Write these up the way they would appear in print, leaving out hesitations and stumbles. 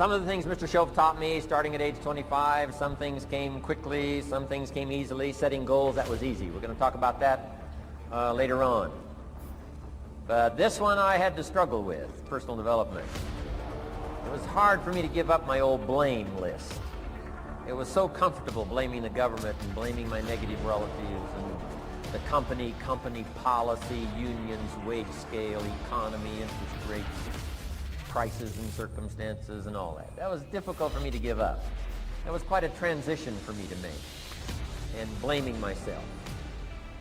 Some of the things Mr. Shoaff taught me starting at age 25, some things came quickly, some things came easily. Setting goals, that was easy. We're going to talk about that later on. But this one I had to struggle with, personal development. It was hard for me to give up my old blame list. It was so comfortable blaming the government and blaming my negative relatives and the company policy, unions, wage scale, economy, interest rates, prices and circumstances and all that. That was difficult for me to give up. That was quite a transition for me to make, and blaming myself.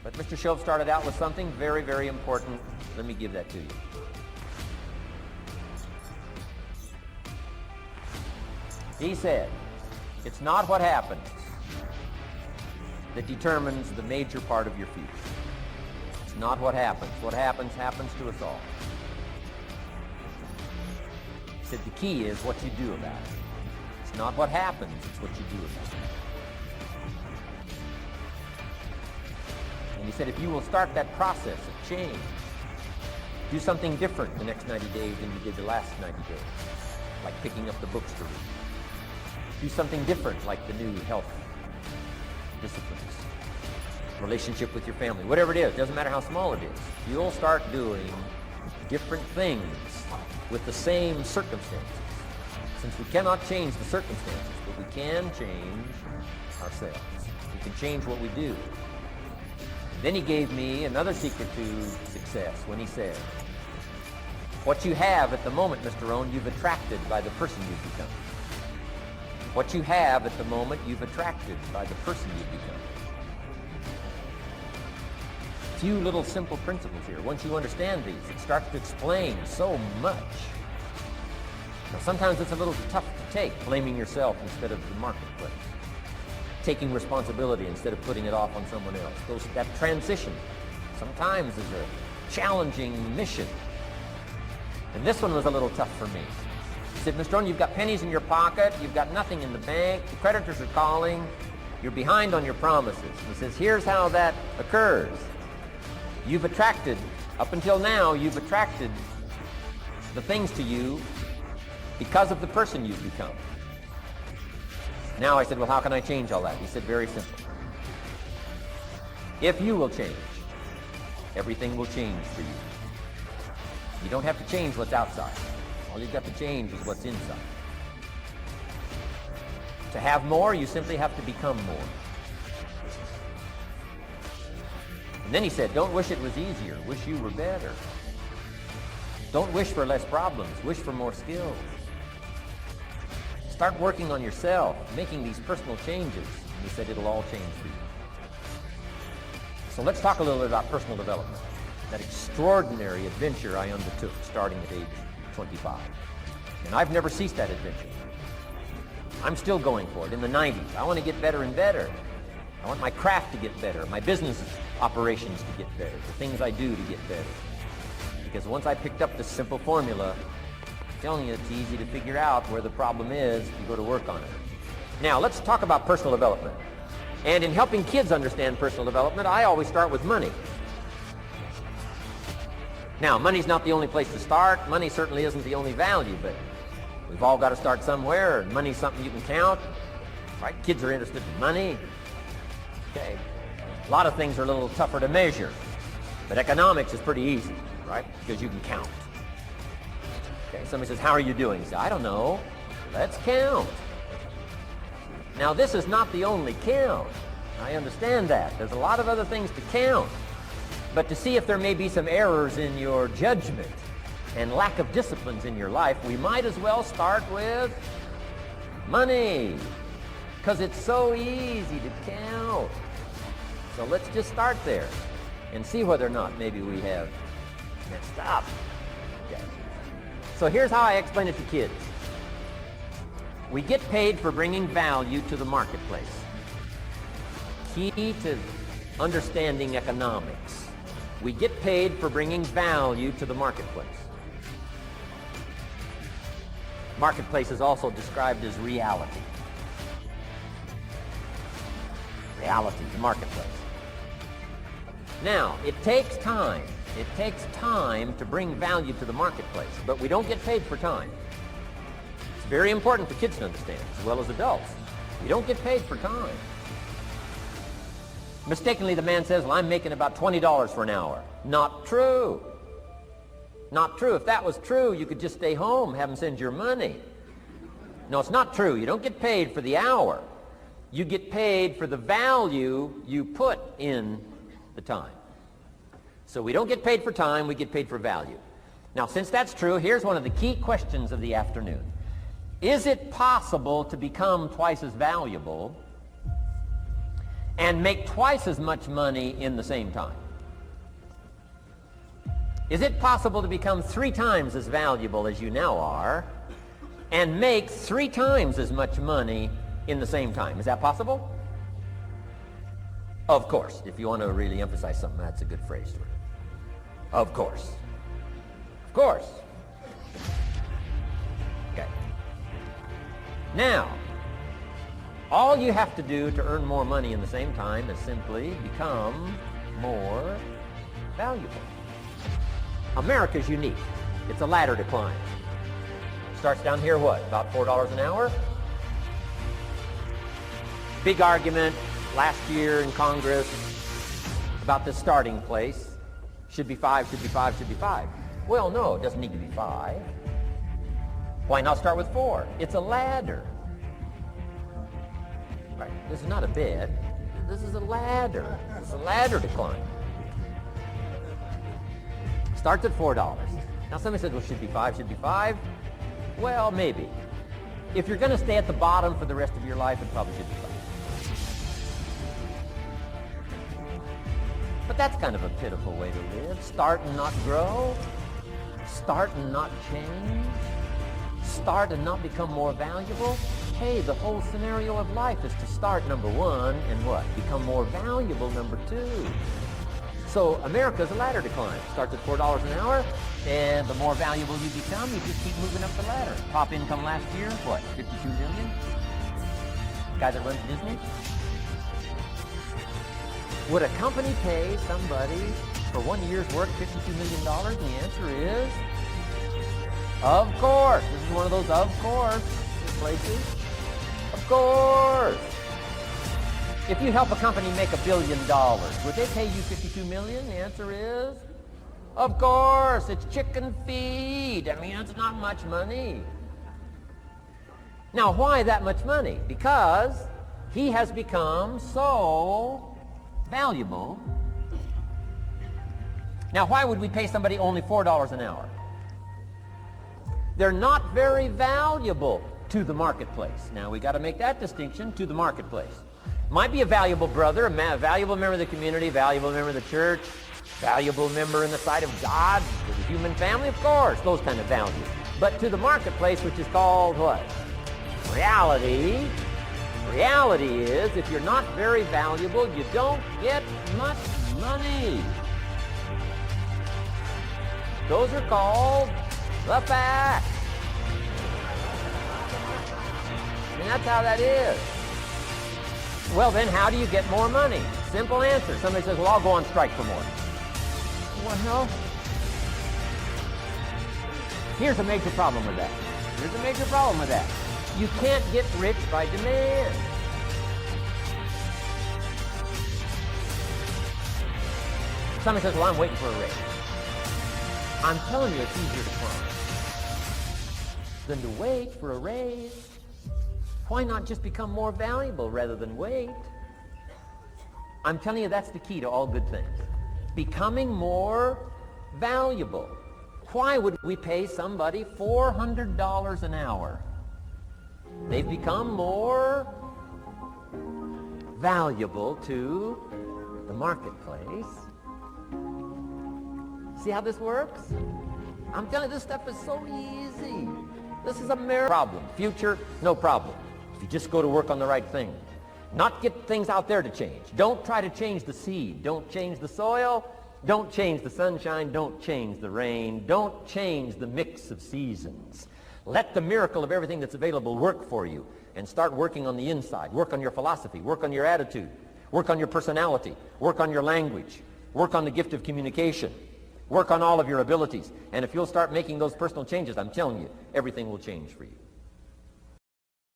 But Mr. Shoaff started out with something very, very important. Let me give that to you. He said, it's not what happens that determines the major part of your future. It's not what happens. What happens to us all. He said the key is what you do about it. It's not what happens, it's what you do about it. And he said if you will start that process of change, do something different the next 90 days than you did the last 90 days, like picking up the books to read. Do something different, like the new health disciplines, relationship with your family, whatever it is, doesn't matter how small it is. You'll start doing different things with the same circumstances. Since we cannot change the circumstances, but we can change ourselves. We can change what we do. Then he gave me another secret to success when he said, what you have at the moment, Mr. Rohn, you've attracted by the person you've become. What you have at the moment, you've attracted by the person you've become. Few little simple principles here. Once you understand these, it starts to explain so much. Now, sometimes it's a little tough to take, blaming yourself instead of the marketplace, taking responsibility instead of putting it off on someone else. That transition sometimes is a challenging mission. And this one was a little tough for me. He said, Mr. Rohn, you've got pennies in your pocket, you've got nothing in the bank, the creditors are calling, you're behind on your promises. He says, here's how that occurs. You've attracted, up until now, you've attracted the things to you because of the person you've become. Now I said, well, how can I change all that? He said, very simple. If you will change, everything will change for you. You don't have to change what's outside. All you've got to change is what's inside. To have more, you simply have to become more. And then he said, don't wish it was easier. Wish you were better. Don't wish for less problems. Wish for more skills. Start working on yourself, making these personal changes. And he said it'll all change for you. So let's talk a little bit about personal development. That extraordinary adventure I undertook starting at age 25. And I've never ceased that adventure. I'm still going for it in the 90s. I want to get better and better. I want my craft to get better, my business operations to get better, the things I do to get better. Because once I picked up this simple formula, I'm telling you, it's easy to figure out where the problem is if you go to work on it. Now, let's talk about personal development. And in helping kids understand personal development, I always start with money. Now, money's not the only place to start. Money certainly isn't the only value, but we've all got to start somewhere, and money's something you can count, right? Kids are interested in money. Okay. A lot of things are a little tougher to measure, but economics is pretty easy, right? Because you can count. Okay, somebody says, how are you doing? You say, I don't know. Let's count. Now, this is not the only count. I understand that. There's a lot of other things to count. But to see if there may be some errors in your judgment and lack of disciplines in your life, we might as well start with money, because it's so easy to count. So let's just start there and see whether or not maybe we have messed up. Okay. So here's how I explain it to kids. We get paid for bringing value to the marketplace. Key to understanding economics. We get paid for bringing value to the marketplace. Marketplace is also described as reality. Reality, the marketplace. Now, it takes time. It takes time to bring value to the marketplace, but we don't get paid for time. It's Very important for kids to understand, as well as adults. You don't get paid for time. Mistakenly, the man says, well, I'm making about $20 for an hour. Not true. Not true. If that was true, you could just stay home, have them send your money. No, it's not true. You don't get paid for the hour. You get paid for the value you put in the time. So we don't get paid for time, we get paid for value. Now, since that's true, here's one of the key questions of the afternoon. Is it possible to become twice as valuable and make twice as much money in the same time? Is it possible to become 3 times as valuable as you now are and make 3 times as much money in the same time? Is that possible? Of course. If you want to really emphasize something, that's a good phrase for it. Of course. Of course. Okay. Now, all you have to do to earn more money in the same time is simply become more valuable. America's unique. It's a ladder to climb. Starts down here, what, about $4 an hour? Big argument last year in Congress about the starting place. Should be 5, should be 5, should be 5. Well, no, it doesn't need to be 5. Why not start with 4? It's a ladder. Right. This is not a bed. This is a ladder. It's a ladder to climb. Starts at $4. Now somebody says, well, should be 5, should be 5. Well, maybe. If you're going to stay at the bottom for the rest of your life, it probably should be 5. But that's kind of a pitiful way to live. Start and not grow. Start and not change. Start and not become more valuable. Hey, the whole scenario of life is to start, number 1, and what? Become more valuable, number 2. So America's a ladder to climb. Starts at $4 an hour, and the more valuable you become, you just keep moving up the ladder. Top income last year, what, 52 million? Guy that runs Disney? Would a company pay somebody for 1 year's work $52 million? And the answer is, of course. This is one of those of course places. Of course. If you help a company make $1 billion, would they pay you $52 million? The answer is, of course. It's chicken feed. I mean, it's not much money. Now, why that much money? Because he has become so valuable. Now, why would we pay somebody only $4 an hour? They're not very valuable to the marketplace. Now, we got to make that distinction, to the marketplace. Might be a valuable brother, a valuable member of the community, valuable member of the church, valuable member in the sight of God, to the human family, of course, those kind of values. But to the marketplace, which is called what? Reality. Reality is, if you're not very valuable, you don't get much money. Those are called the facts. And that's how that is. Well, then, how do you get more money? Simple answer. Somebody says, well, I'll go on strike for more. Well, here's a major problem with that. Here's a major problem with that. You can't get rich by demand. Somebody says, well, I'm waiting for a raise. I'm telling you, it's easier to climb than to wait for a raise. Why not just become more valuable rather than wait? I'm telling you, that's the key to all good things. Becoming more valuable. Why would we pay somebody $400 an hour? They've become more valuable to the marketplace. See how this works? I'm telling you, this stuff is so easy. This is a problem. Future, no problem. If you just go to work on the right thing. Not get things out there to change. Don't try to change the seed. Don't change the soil. Don't change the sunshine. Don't change the rain. Don't change the mix of seasons. Let the miracle of everything that's available work for you, and start working on the inside. Work on your philosophy. Work on your attitude. Work on your personality. Work on your language. Work on the gift of communication. Work on all of your abilities. And if you'll start making those personal changes, I'm telling you, everything will change for you.